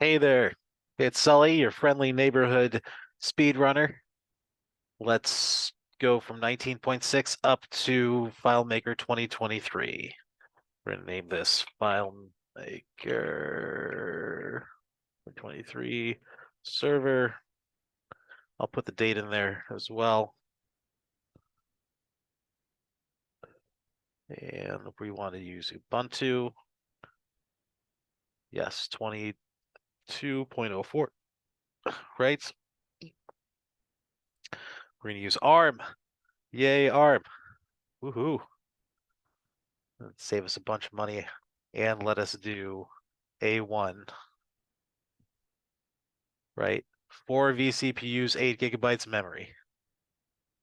Hey there, it's Sully, your friendly neighborhood speedrunner. Let's go from 19.6 up to FileMaker 2023. We're going to name this FileMaker 2023 server. I'll put the date in there as well. And we want to use Ubuntu. Yes, 22.04, right? We're going to use ARM. Yay, ARM. Woohoo. Save us a bunch of money and let us do A1, right? 4 vCPUs, 8 gigabytes memory.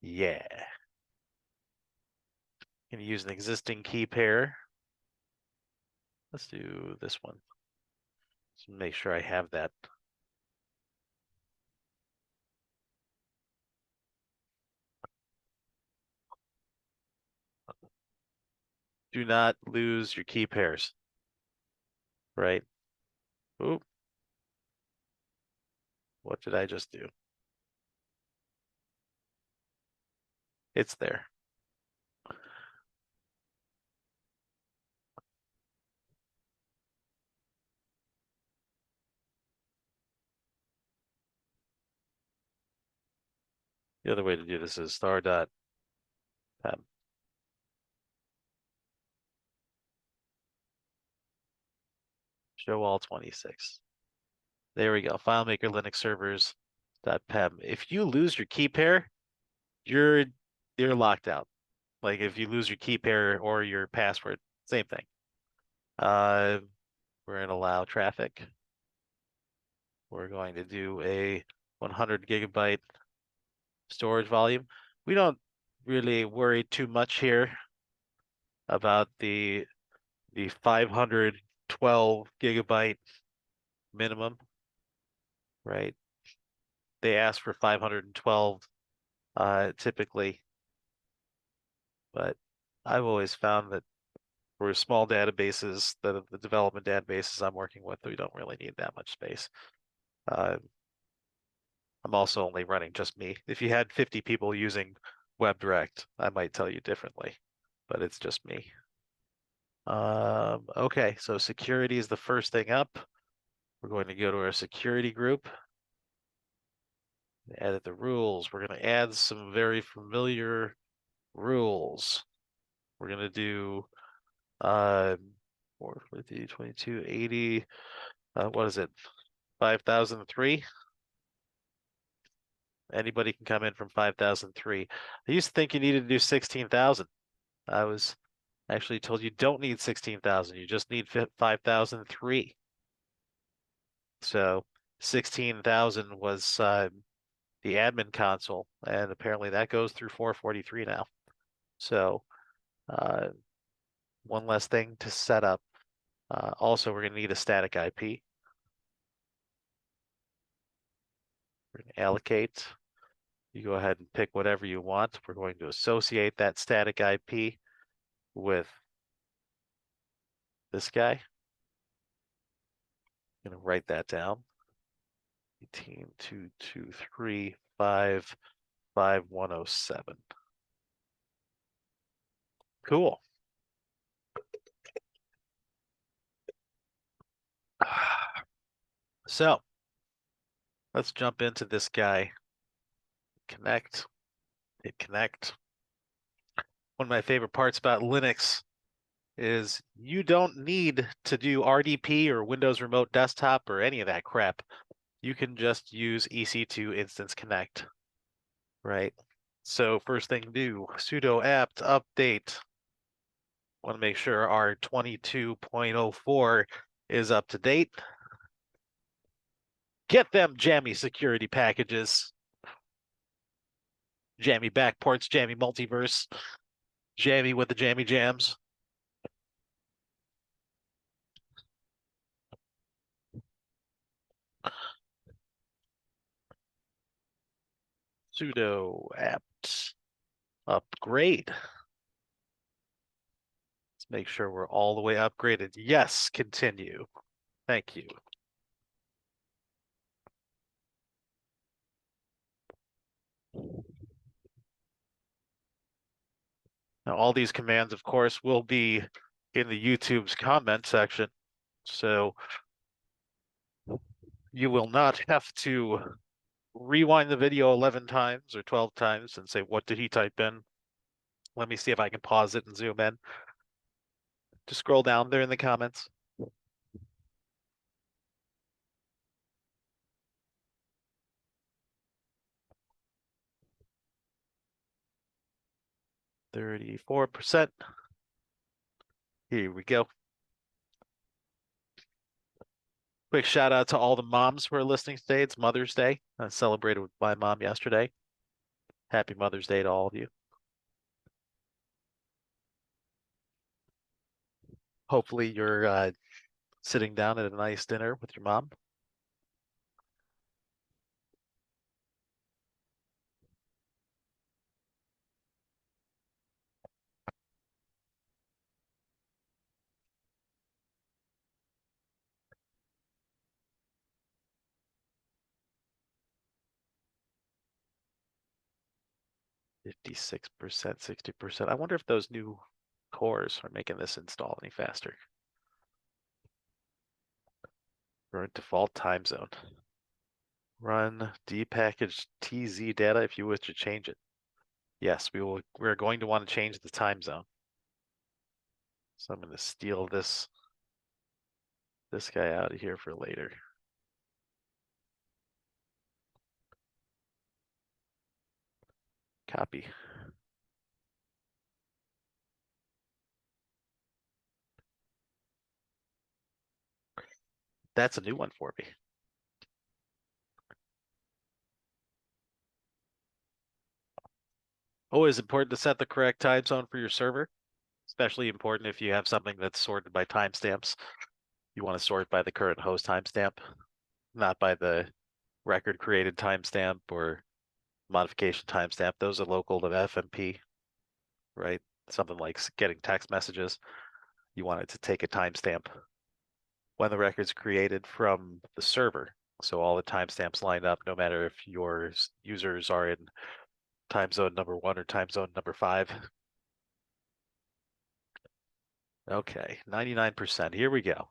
Yeah. Gonna use an existing key pair. Let's do this one. Just make sure I have that. Do not lose your key pairs, right? Oop. What did I just do? It's there. The other way to do this is star.pem. Show all 26. There we go. FileMaker Linux servers.pem. If you lose your key pair, you're locked out. Like if you lose your key pair or your password, same thing. We're going to allow traffic. We're going to do a 100 gigabyte storage volume. We don't really worry too much here about the 512 gigabyte minimum, right? They ask for 512 typically, but I've always found that for small databases, the development databases I'm working with, we don't really need that much space. I'm also only running just me. If you had 50 people using WebDirect, I might tell you differently, but it's just me. Okay, so security is the first thing up. We're going to go to our security group, edit the rules. We're going to add some very familiar rules. We're going to do 450, 2280, what is it? 5003. Anybody can come in from 5003. I used to think you needed to do 16,000. I was actually told you don't need 16,000. You just need 5,003. So 16,000 was the admin console, and apparently that goes through 443 now. So one less thing to set up. Also, we're going to need a static IP. We're going to allocate. You go ahead and pick whatever you want. We're going to associate that static IP with this guy. I'm going to write that down. 18.223.5.5.107. Cool. So let's jump into this guy. Connect. Hit connect. One of my favorite parts about Linux is you don't need to do RDP or Windows Remote Desktop or any of that crap. You can just use EC2 Instance Connect, right? So first thing to do, sudo apt update. Want to make sure our 22.04 is up to date. Get them jammy security packages. Jammy backports, jammy multiverse, jammy with the jammy jams. Sudo apt upgrade. Let's make sure we're all the way upgraded. Yes, continue. Thank you. Now, all these commands, of course, will be in the YouTube's comment section. So you will not have to rewind the video 11 times or 12 times and say, what did he type in? Let me see if I can pause it and zoom in. Just scroll down there in the comments. %. Here we go. Quick shout out to all the moms who are listening today. It's Mother's Day. I celebrated with my mom yesterday. Happy Mother's Day to all of you. Hopefully you're sitting down at a nice dinner with your mom. %, 60%. I wonder if those new cores are making this install any faster. Current default time zone. Run dpackage tzdata if you wish to change it. Yes, we're going to want to change the time zone. So I'm going to steal this guy out of here for later. Copy. That's a new one for me. Always important to set the correct time zone for your server. Especially important if you have something that's sorted by timestamps. You want to sort by the current host timestamp, not by the record created timestamp or modification timestamp. Those are local to FMP, right? Something like getting text messages. You want it to take a timestamp when the record's created from the server. So all the timestamps line up, no matter if your users are in time zone number 1 or time zone number 5. Okay, 99%. Here we go.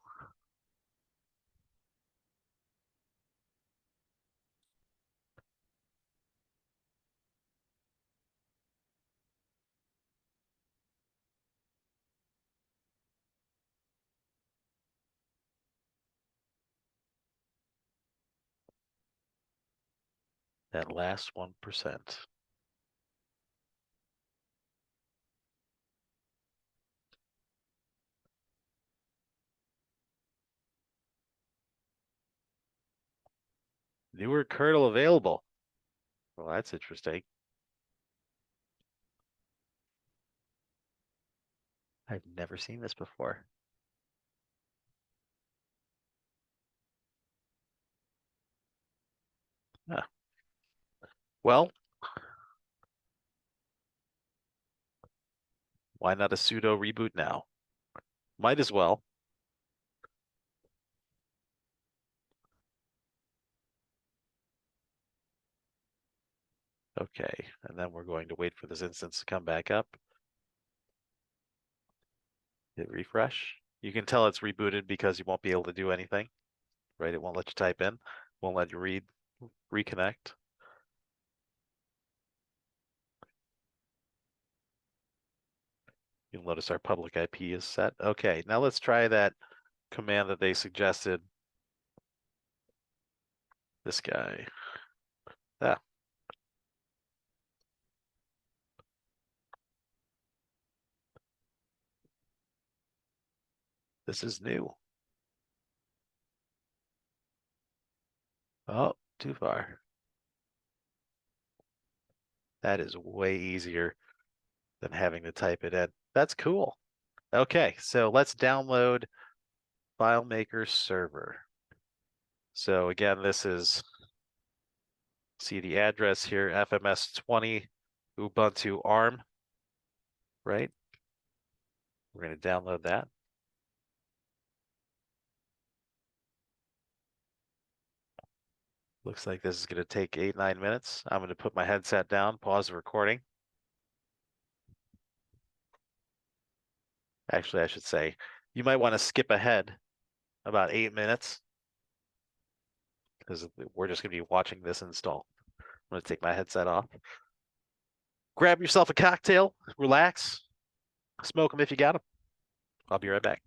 That last 1%. Newer kernel available. Well, that's interesting. I've never seen this before. Huh. Well, why not a sudo reboot now? Might as well. Okay, and then we're going to wait for this instance to come back up. Hit refresh. You can tell it's rebooted because you won't be able to do anything, right? It won't let you type in, won't let you read, reconnect. You'll notice our public IP is set. Okay, now let's try that command that they suggested. This guy. Ah, this is new. Oh, too far. That is way easier than having to type it in. That's cool. Okay, so let's download FileMaker Server. So again, this is, see the address here, FMS20 Ubuntu ARM, right? We're going to download that. Looks like this is going to take 8-9 minutes. I'm going to put my headset down, pause the recording. Actually, I should say, you might want to skip ahead about 8 minutes because we're just going to be watching this install. I'm going to take my headset off. Grab yourself a cocktail, relax, smoke them if you got them. I'll be right back.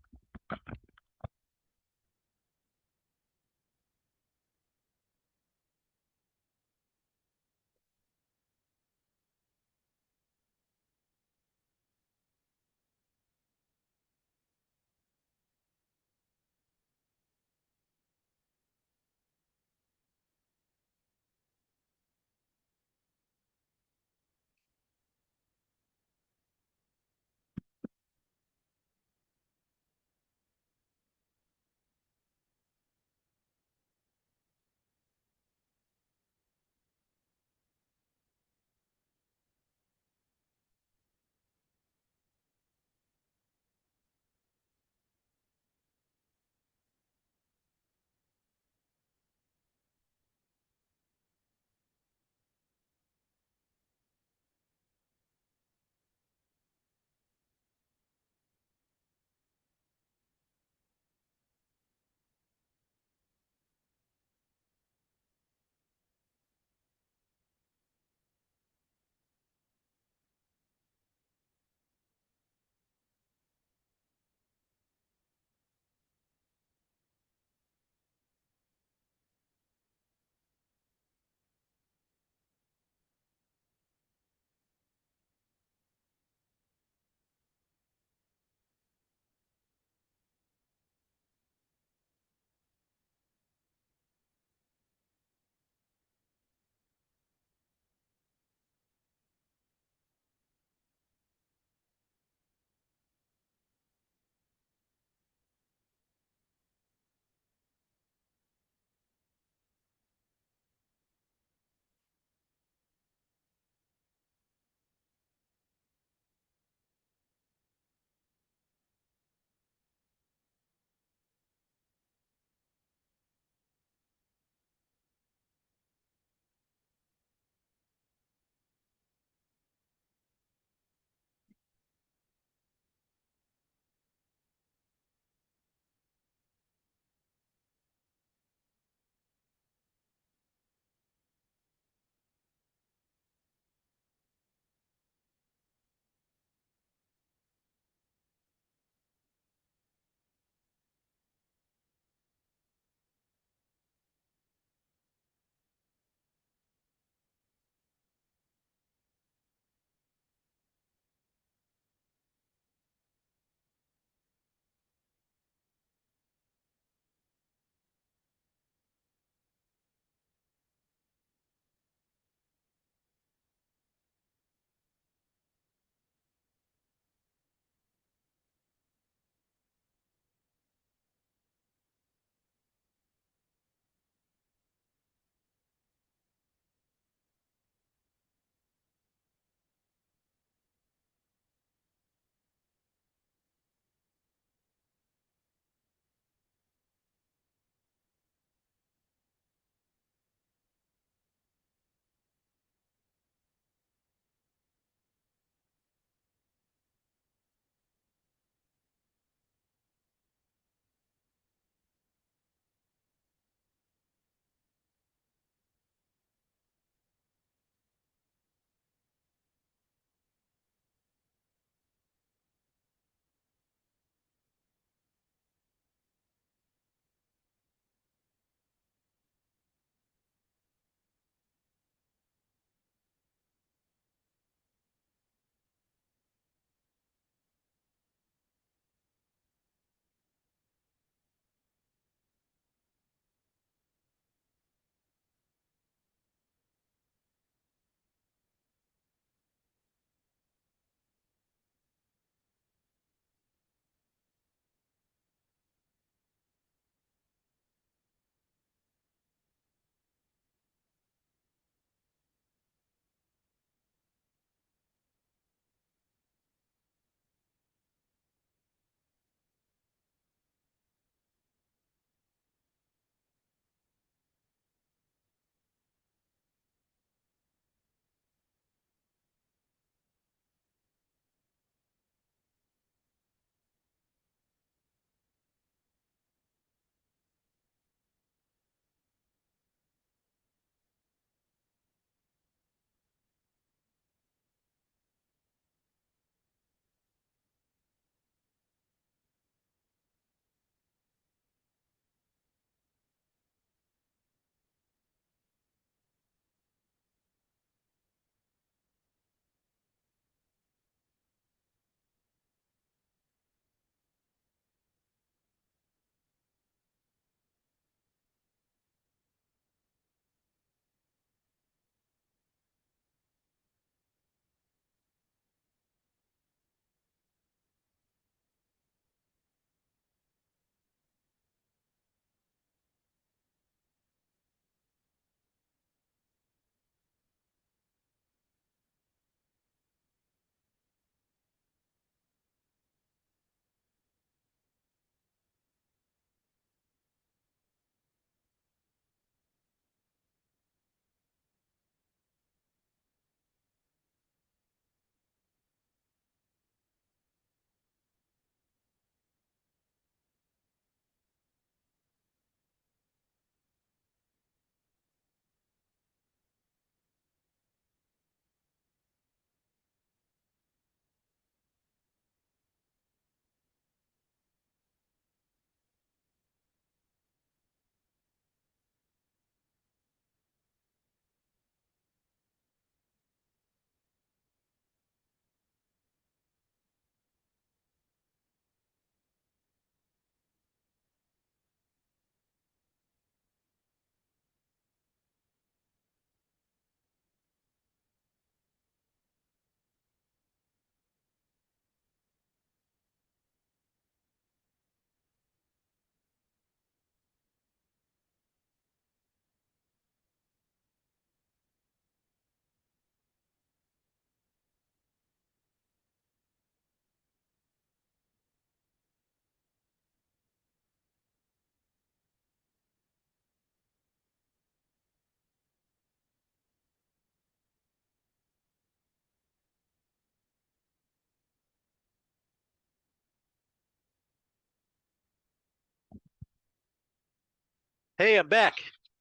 Hey, I'm back.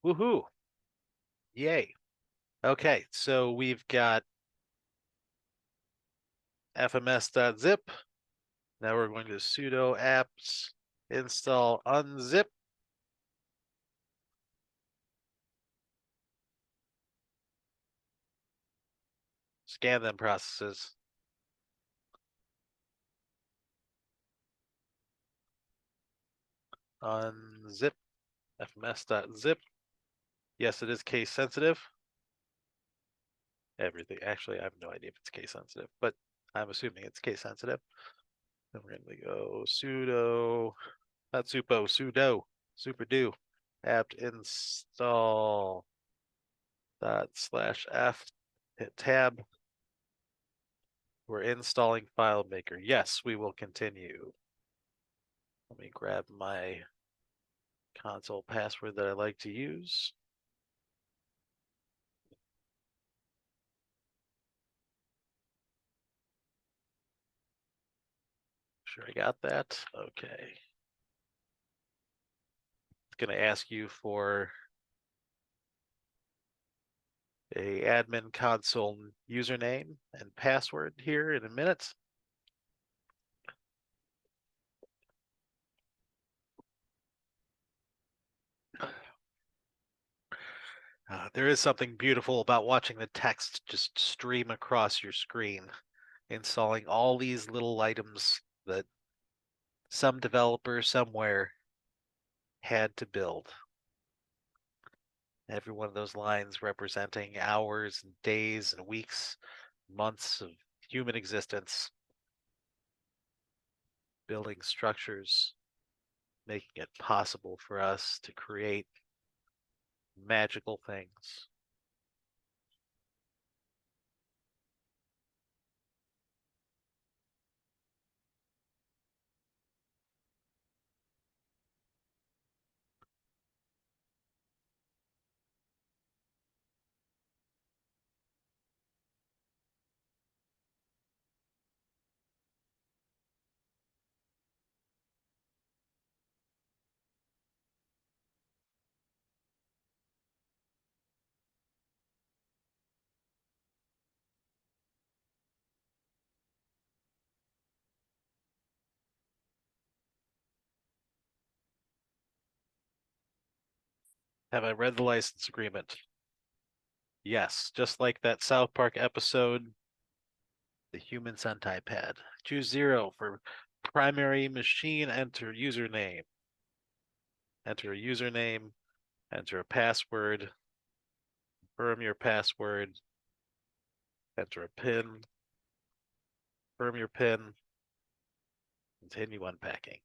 Woohoo. Yay. Okay, so we've got FMS.zip. Now we're going to sudo apps install unzip. Scan them processes. Unzip fms.zip. Yes, it is case sensitive. Everything. Actually, I have no idea if it's case sensitive, but I'm assuming it's case sensitive. Then we're going to go sudo, not sudo, superdo, apt install /f, hit tab. We're installing FileMaker. Yes, we will continue. Let me grab my console password that I like to use. Sure, I got that. Okay. It's going to ask you for a admin console username and password here in a minute. There is something beautiful about watching the text just stream across your screen, installing all these little items that some developer somewhere had to build. Every one of those lines representing hours and days and weeks, months of human existence, building structures, making it possible for us to create magical things. Have I read the license agreement? Yes, just like that South Park episode, The Human Sentai Pad. Choose 0 for primary machine, enter username. Enter a username, enter a password, confirm your password, enter a PIN, confirm your PIN, continue unpacking.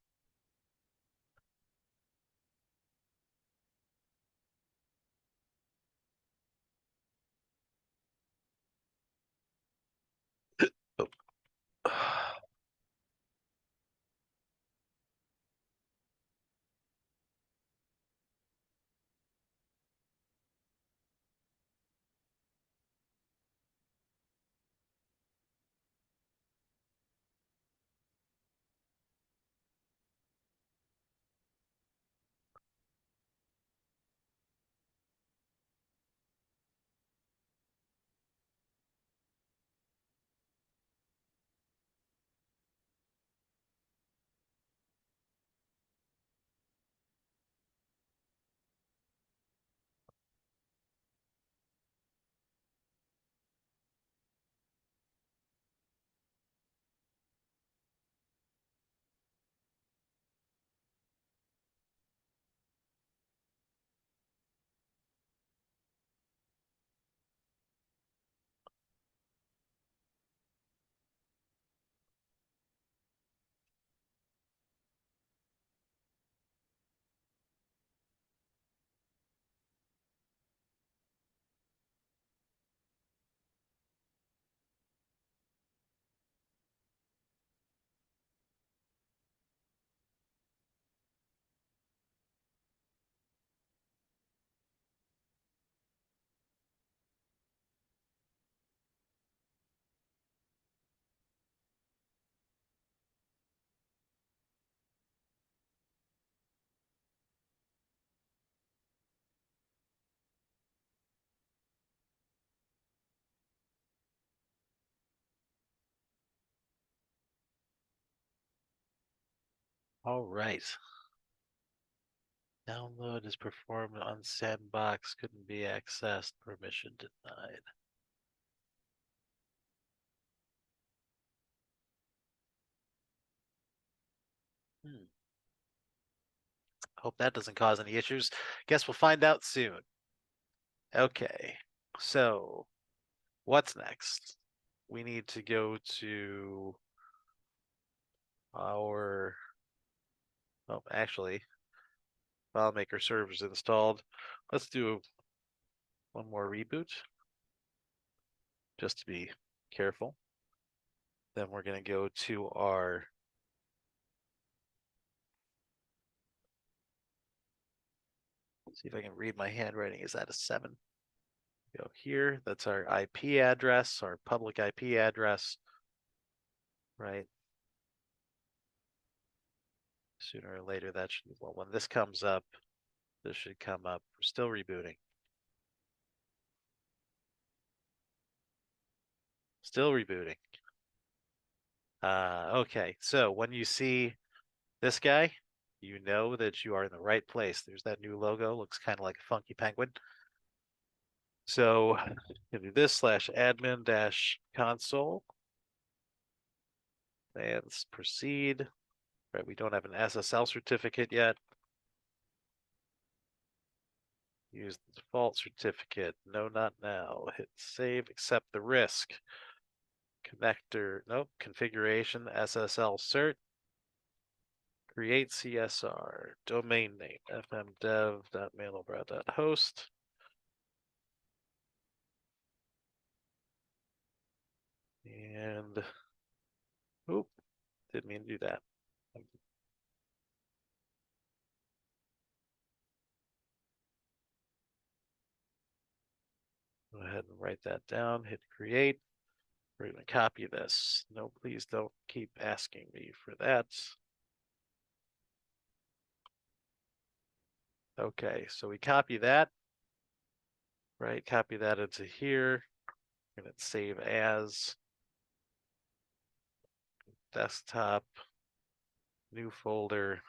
All right. Download is performed on sandbox, couldn't be accessed, permission denied. Hope that doesn't cause any issues. Guess we'll find out soon. Okay, so what's next? We need to go to our, oh, actually, FileMaker Server is installed. Let's do one more reboot, just to be careful. Then we're going to go to our see if I can read my handwriting. Is that a 7? Go here. That's our IP address, our public IP address, right? Sooner or later, that should, well, when this comes up, this should come up. We're still rebooting. Still rebooting. Okay, so when you see this guy, you know that you are in the right place. There's that new logo, looks kind of like a funky penguin. So you do this /admin -console and proceed. Right, we don't have an SSL certificate yet. Use the default certificate. No, not now. Hit save, accept the risk. Connector, nope, configuration, SSL cert. Create CSR, domain name, fmdev.mailbrow.host. And, oop, didn't mean to do that. Go ahead and write that down, hit create. We're going to copy this. No, please don't keep asking me for that. Okay, so we copy that, right? Copy that into here. And it's save as desktop, new folder.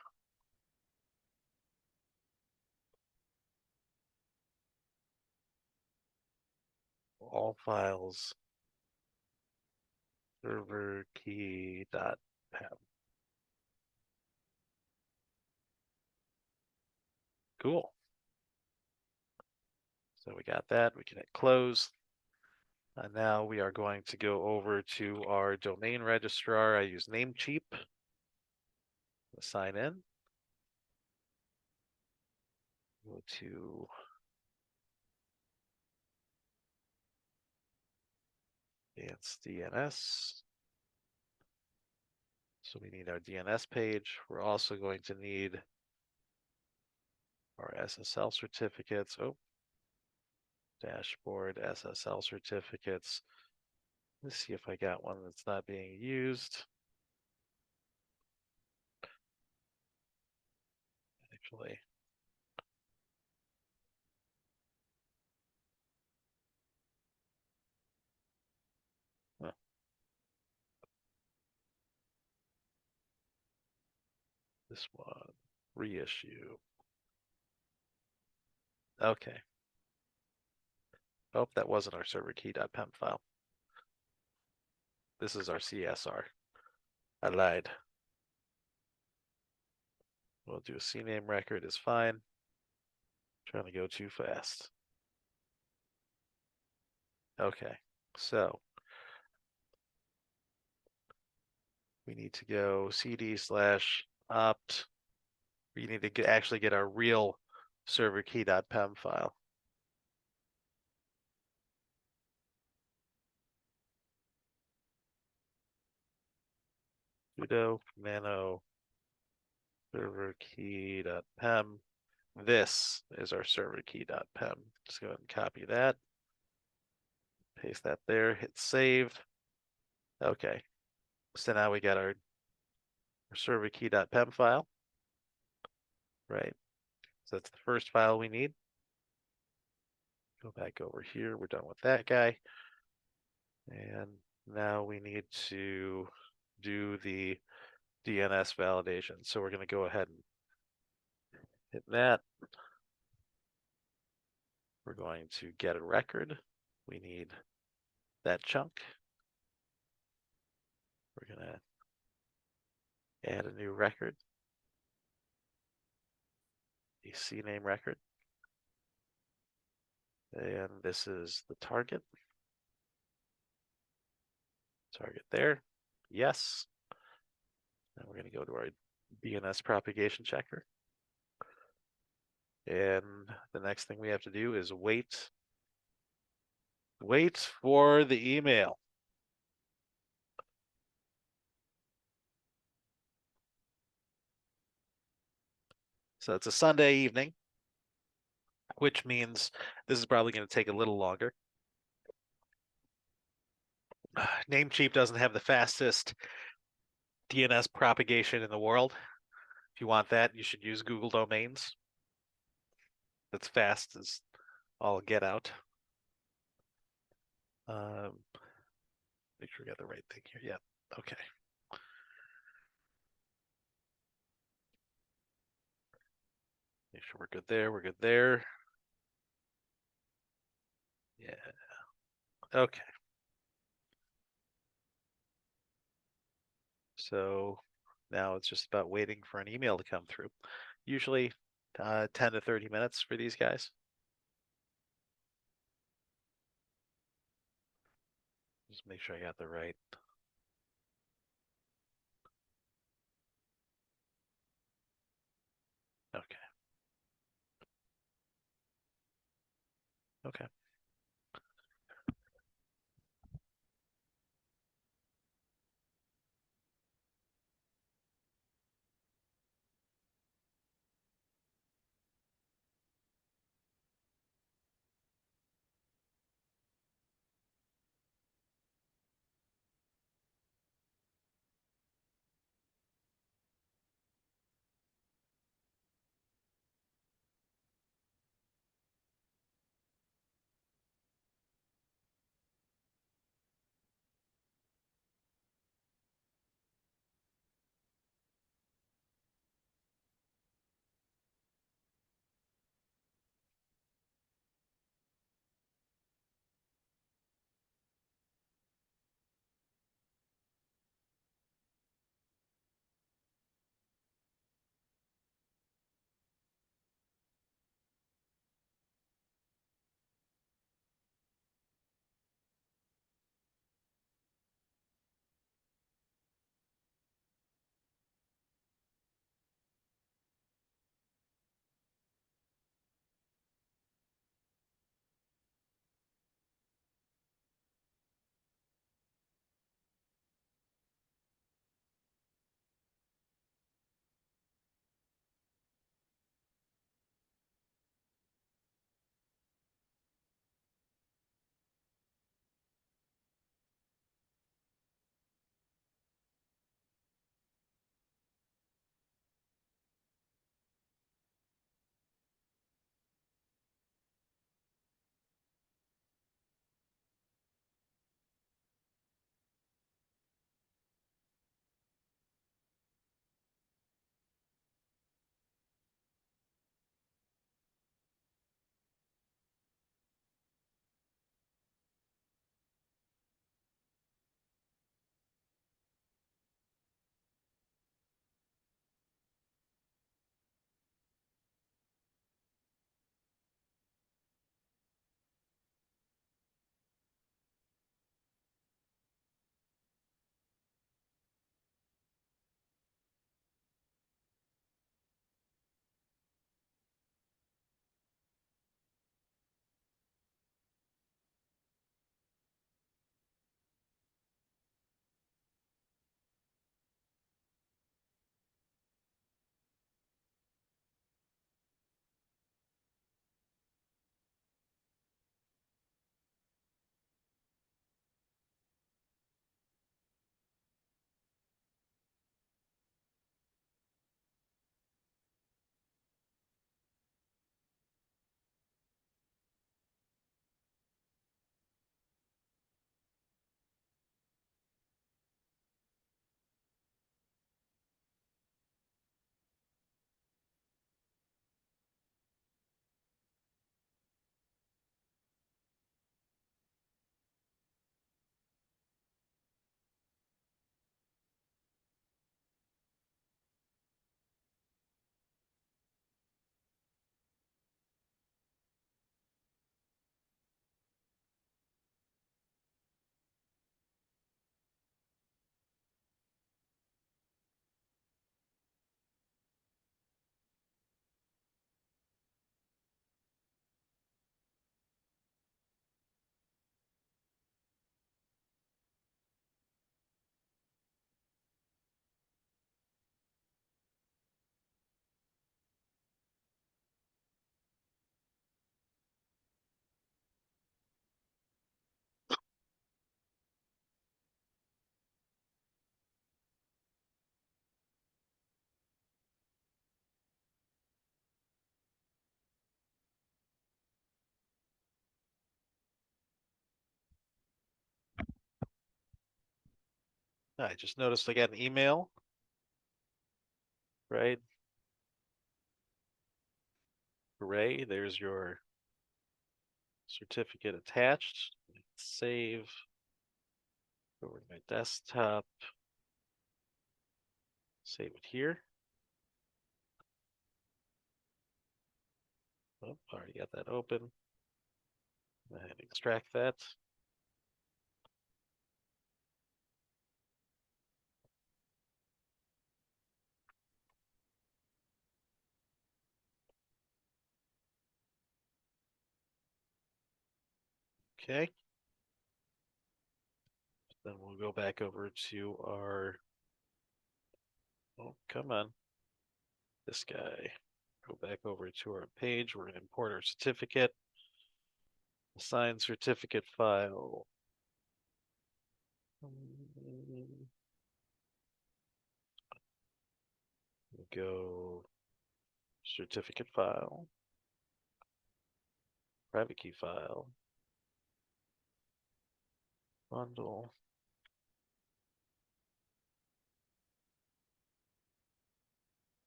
All files, serverKey.pem. Cool. So we got that. We can hit close. And now we are going to go over to our domain registrar. I use Namecheap. Sign in. Go to advanced DNS. So we need our DNS page. We're also going to need our SSL certificates. Oh, dashboard SSL certificates. Let's see if I got one that's not being used. Actually, huh. This one, reissue. Okay. Oh, that wasn't our serverKey.pem file. This is our CSR. I lied. We'll do a CNAME record is fine. Trying to go too fast. Okay, so we need to go cd/opt. We need to actually get our real serverKey.pem file. Sudo nano serverKey.pem. This is our serverKey.pem. Just go ahead and copy that. Paste that there, hit save. Okay, so now we got our serverKey.pem file, right? So that's the first file we need. Go back over here. We're done with that guy. And now we need to do the DNS validation. So we're going to go ahead and hit that. We're going to get a record. We need that chunk. We're going to add a new record, a CNAME record. And this is the target. Target there. Yes. And we're going to go to our DNS propagation checker. And the next thing we have to do is wait for the email. So it's a Sunday evening, which means this is probably going to take a little longer. Namecheap doesn't have the fastest DNS propagation in the world. If you want that, you should use Google Domains. That's fast as all get out. Make sure we got the right thing here. Yeah, okay. Make sure we're good there. We're good there. Yeah. Okay. So now it's just about waiting for an email to come through. Usually 10 to 30 minutes for these guys. Just make sure I got the right. Okay. Okay. I just noticed I got an email, right? Hooray, there's your certificate attached. Save over to my desktop. Save it here. Oh, already got that open. Go ahead and extract that. Okay. Then we'll go back over to our, oh, come on, this guy. Go back over to our page. We're going to import our certificate. Assign certificate file. Go certificate file. Private key file. Bundle.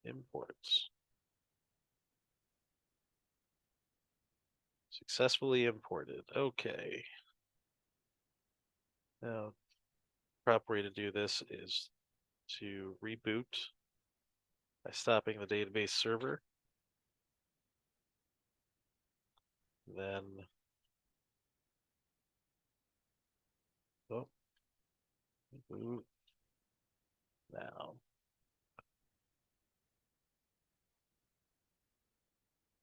Imports. Successfully imported. Okay. Now, proper way to do this is to reboot by stopping the database server. Then, oh, boot now.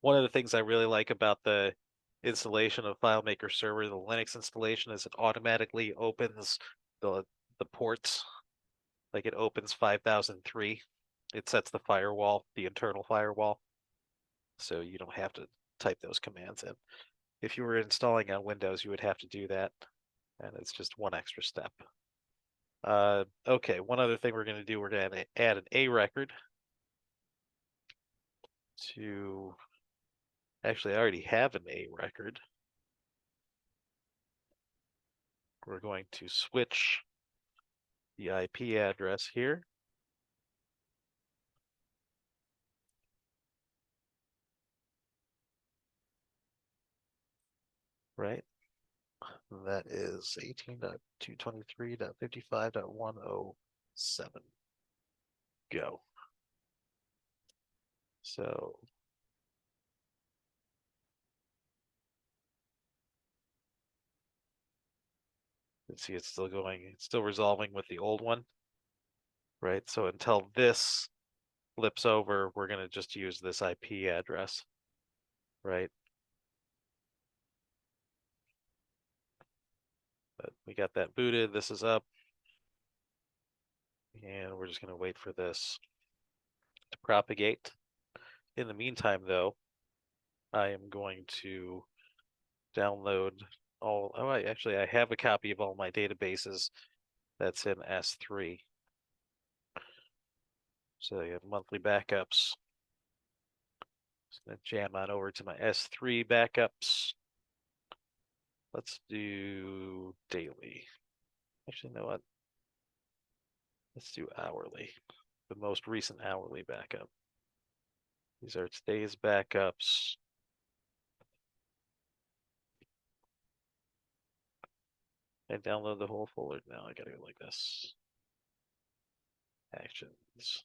One of the things I really like about the installation of FileMaker Server, the Linux installation, is it automatically opens the ports. Like it opens 5003. It sets the firewall, the internal firewall. So you don't have to type those commands in. If you were installing on Windows, you would have to do that. And it's just one extra step. Okay, one other thing we're going to do, we're going to add an A record to, actually I already have an A record. We're going to switch the IP address here. Right? That is 18.223.55.107. Go. So let's see, it's still going, it's still resolving with the old one, right? So until this flips over, we're going to just use this IP address, right? But we got that booted, this is up, and we're just going to wait for this to propagate. In the meantime, though, I am going to download all, oh, I have a copy of all my databases that's in S3. So you have monthly backups. Just gonna jam on over to my S3 backups. Let's do daily. Actually, you know what? Let's do hourly. The most recent hourly backup. These are today's backups. I download the whole folder now. I gotta go like this. Actions.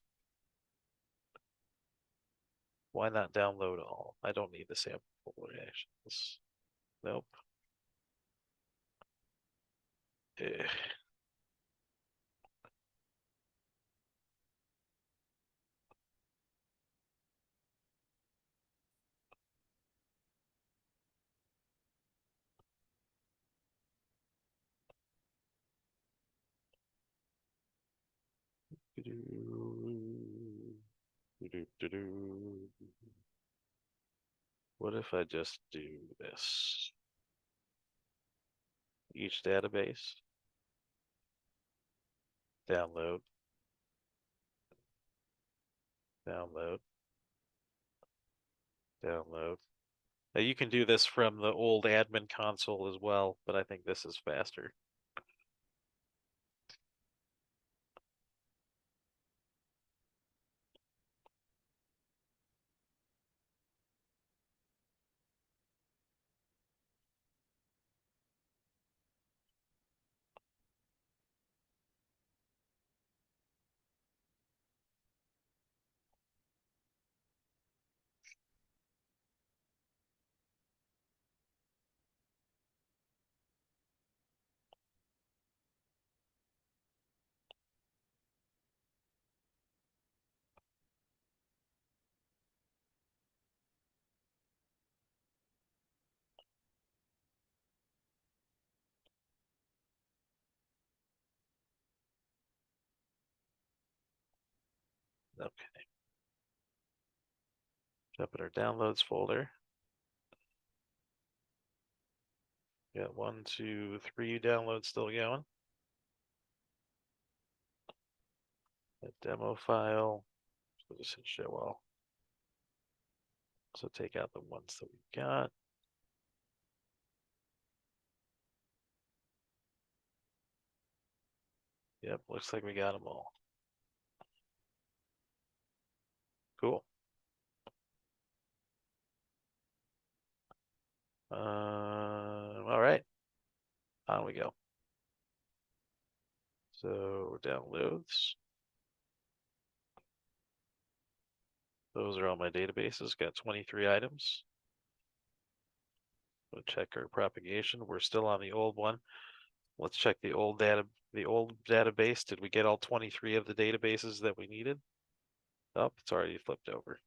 Why not download all? I don't need the sample folder actions. Nope. Eh. What if I just do this? Each database, download, download, download. Now you can do this from the old admin console as well, but I think this is faster. Okay. Jump in our downloads folder. Got 1, 2, 3 downloads still going. A demo file. So just hit show all. So take out the ones that we've got. Yep, looks like we got them all. Cool. All right, on we go. So downloads. Those are all my databases. Got 23 items. We'll check our propagation. We're still on the old one. Let's check the old database. Did we get all 23 of the databases that we needed? Oh, it's already flipped over.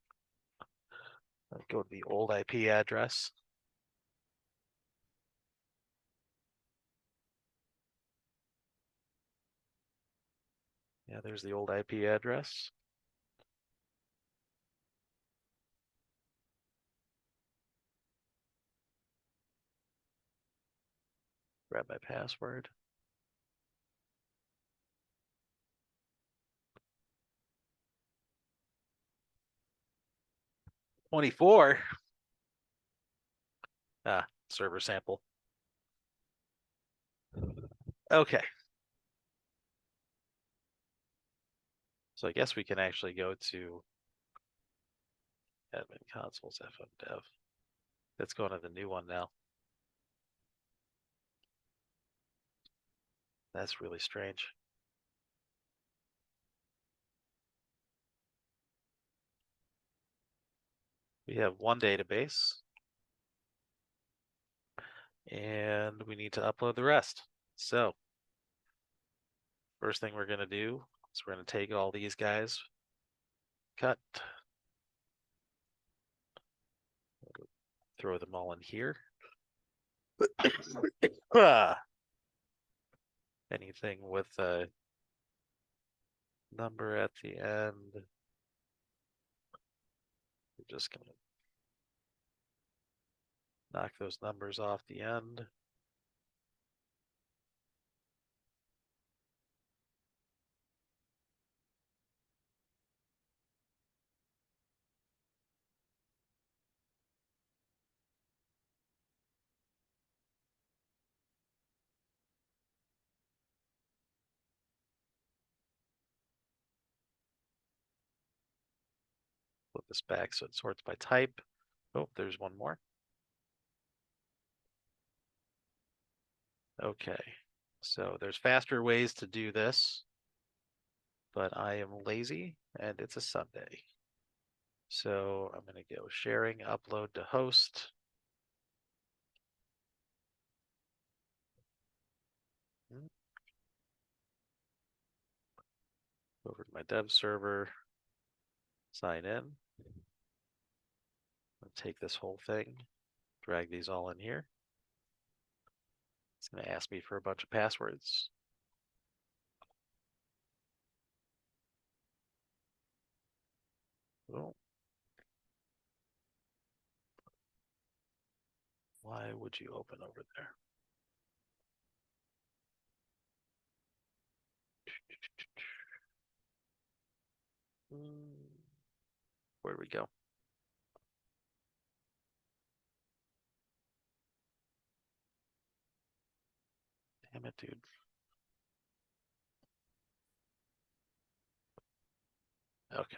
Let's go to the old IP address. Yeah, there's the old IP address. Grab my password. $24. Server sample. Okay. So I guess we can actually go to admin consoles fmdev. Let's go to the new one now. That's really strange. We have one database and we need to upload the rest. So first thing we're going to do is we're going to take all these guys, cut, throw them all in here. Anything with a number at the end, we're just going to knock those numbers off the end. Flip this back so it sorts by type. Oh, there's one more. Okay, so there's faster ways to do this, but I am lazy and it's a Sunday. So I'm going to go sharing, upload to host. Over to my dev server, sign in. I'll take this whole thing, drag these all in here. It's going to ask me for a bunch of passwords. Oh. Why would you open over there? Where do we go? Damn it, dude. Okay.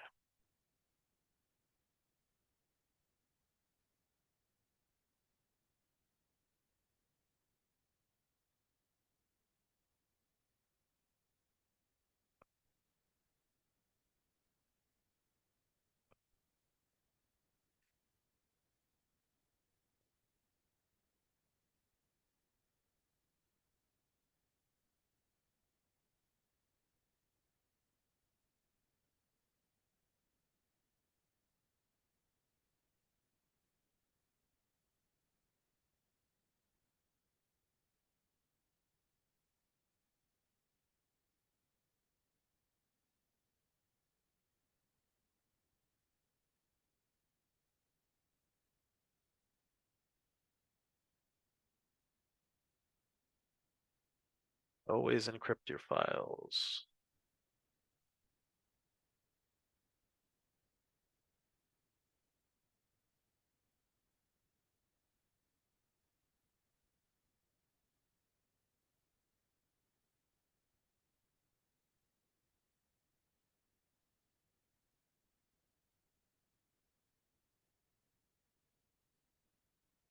Always encrypt your files.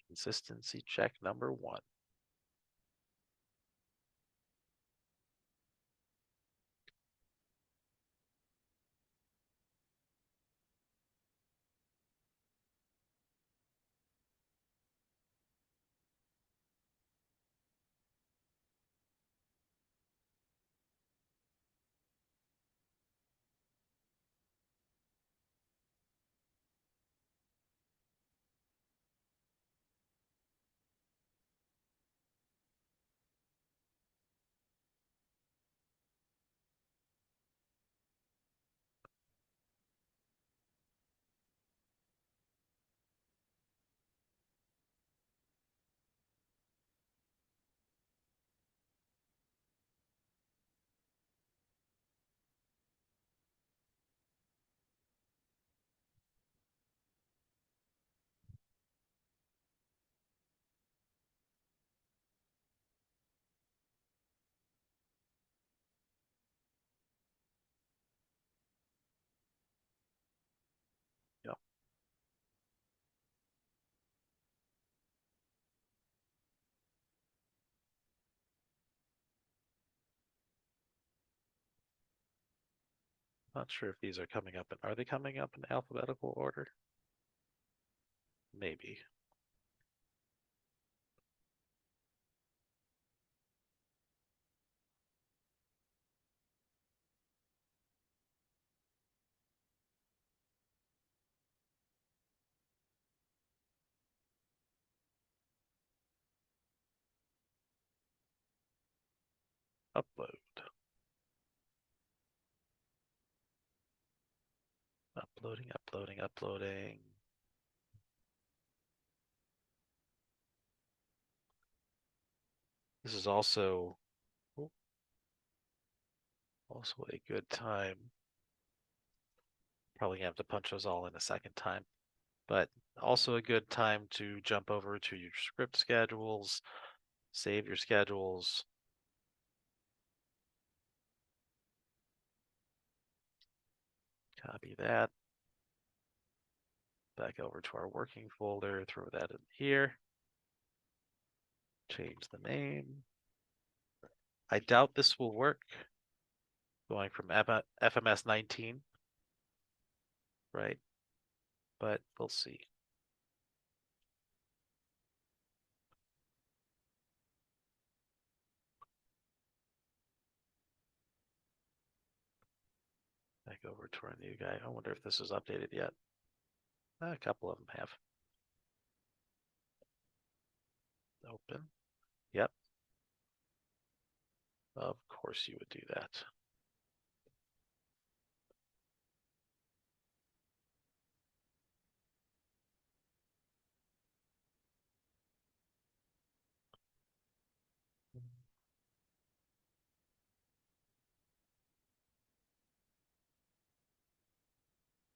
Consistency check number 1. Yep. Not sure if these are coming up are they coming up in alphabetical order? Maybe. Upload. Uploading. This is also a good time. Probably gonna have to punch those all in a second time, but also a good time to jump over to your script schedules, save your schedules. Copy that. Back over to our working folder, throw that in here. Change the name. I doubt this will work. Going from FMS 19, right? But we'll see. Back over to our new guy. I wonder if this is updated yet. A couple of them have. Open. Yep. Of course you would do that.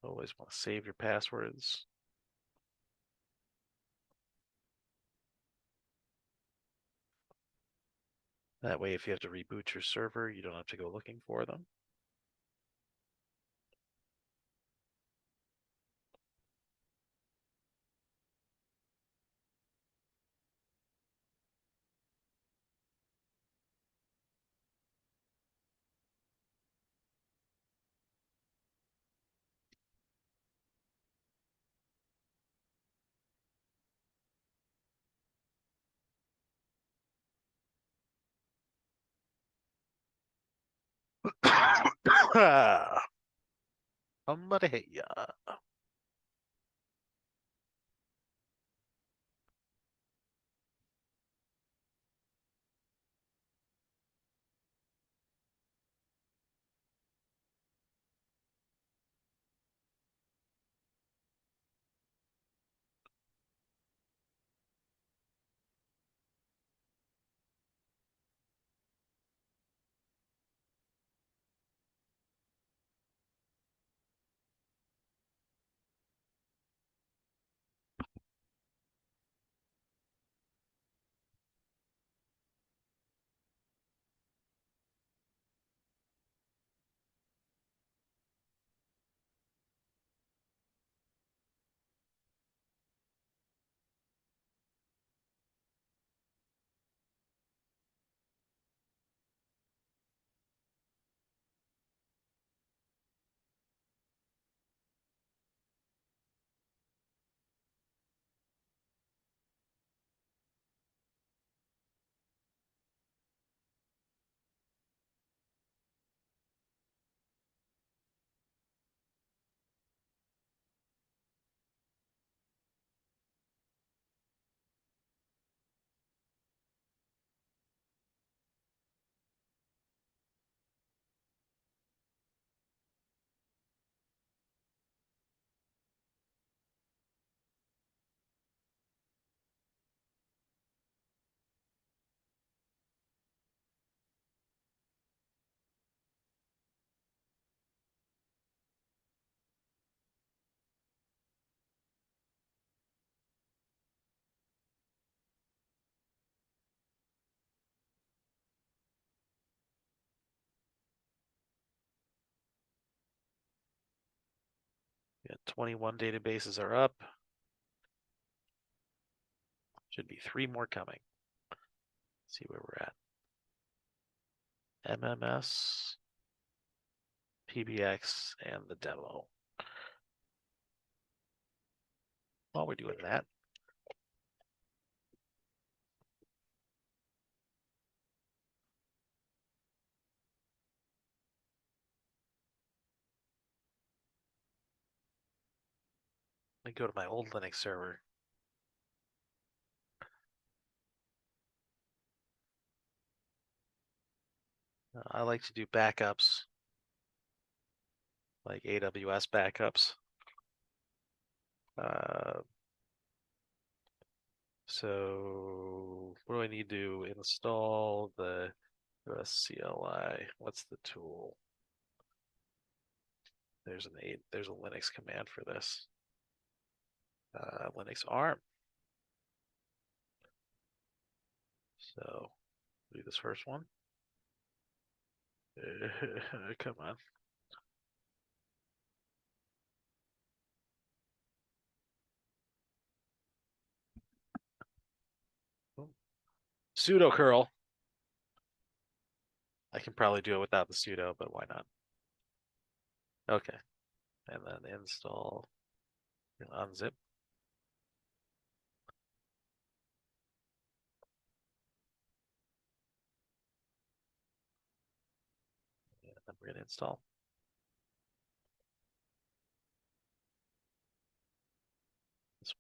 Always want to save your passwords. That way, if you have to reboot your server, you don't have to go looking for them. I'm gonna hate ya. 21 databases are up. Should be 3 more coming. Let's see where we're at. MMS, PBX, and the demo. While we're doing that, let me go to my old Linux server. I like to do backups, like AWS backups. So what do I need to install the CLI? What's the tool? There's a Linux command for this. Linux ARM. So do this first one. Come on. Sudo curl. I can probably do it without the sudo, but why not? Okay. And then install unzip. And then we're going to install. This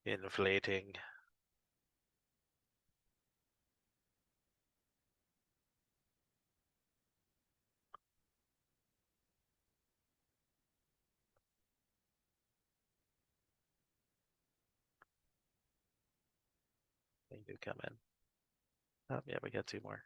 one. Inflating. They do come in. Oh, yeah, we got 2 more.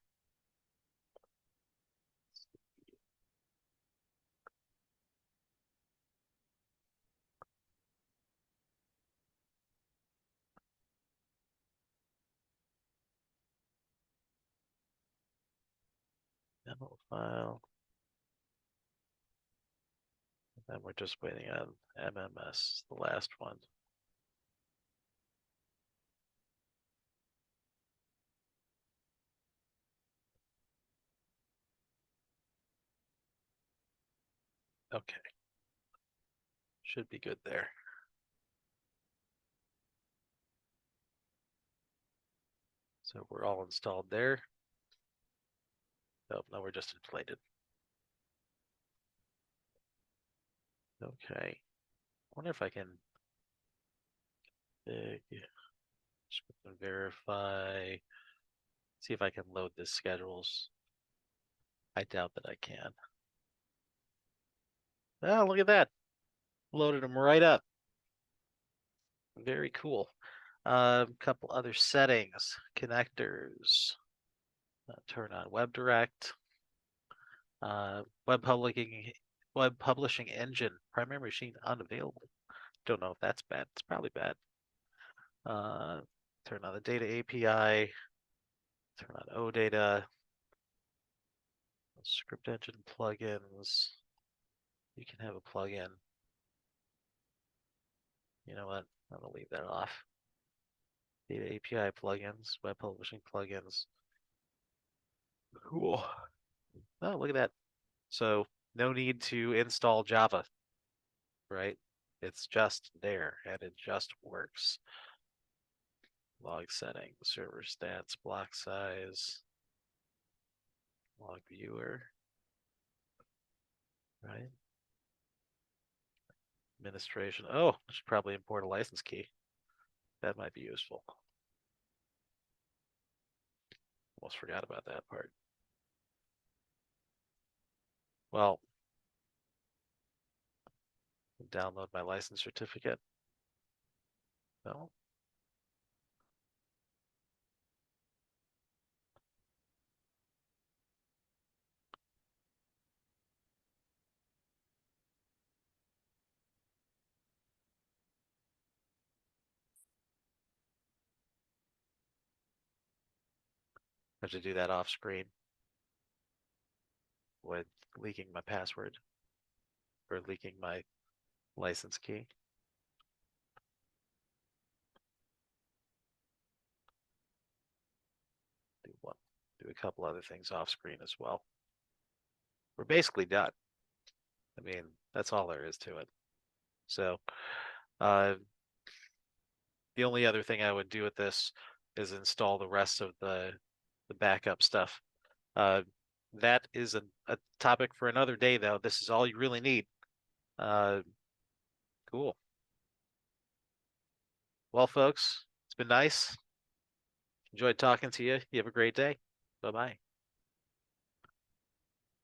Demo file. And we're just waiting on MMS, the last one. Okay. Should be good there. So we're all installed there. Oh, no, we're just inflated. Okay. I wonder if I can script and verify. See if I can load the schedules. I doubt that I can. Oh, look at that. Loaded them right up. Very cool. A couple other settings. Connectors. Turn on WebDirect. Web publishing engine. Primary machine unavailable. Don't know if that's bad. It's probably bad. Turn on the data API. Turn on OData. Script engine plugins. You can have a plugin. You know what? I'm gonna leave that off. Data API plugins, web publishing plugins. Cool. Oh, look at that. So no need to install Java, right? It's just there and it just works. Log settings, server stats, block size, log viewer, right? Administration. Oh, I should probably import a license key. That might be useful. Almost forgot about that part. Well, download my license certificate. No. I have to do that off screen. avoid leaking my password or leaking my license key. Do a couple other things off screen as well. We're basically done. I mean, that's all there is to it. So, the only other thing I would do with this is install the rest of the backup stuff. That is a topic for another day, though. This is all you really need. Cool. Well, folks, it's been nice. Enjoyed talking to you. You have a great day. Bye-bye.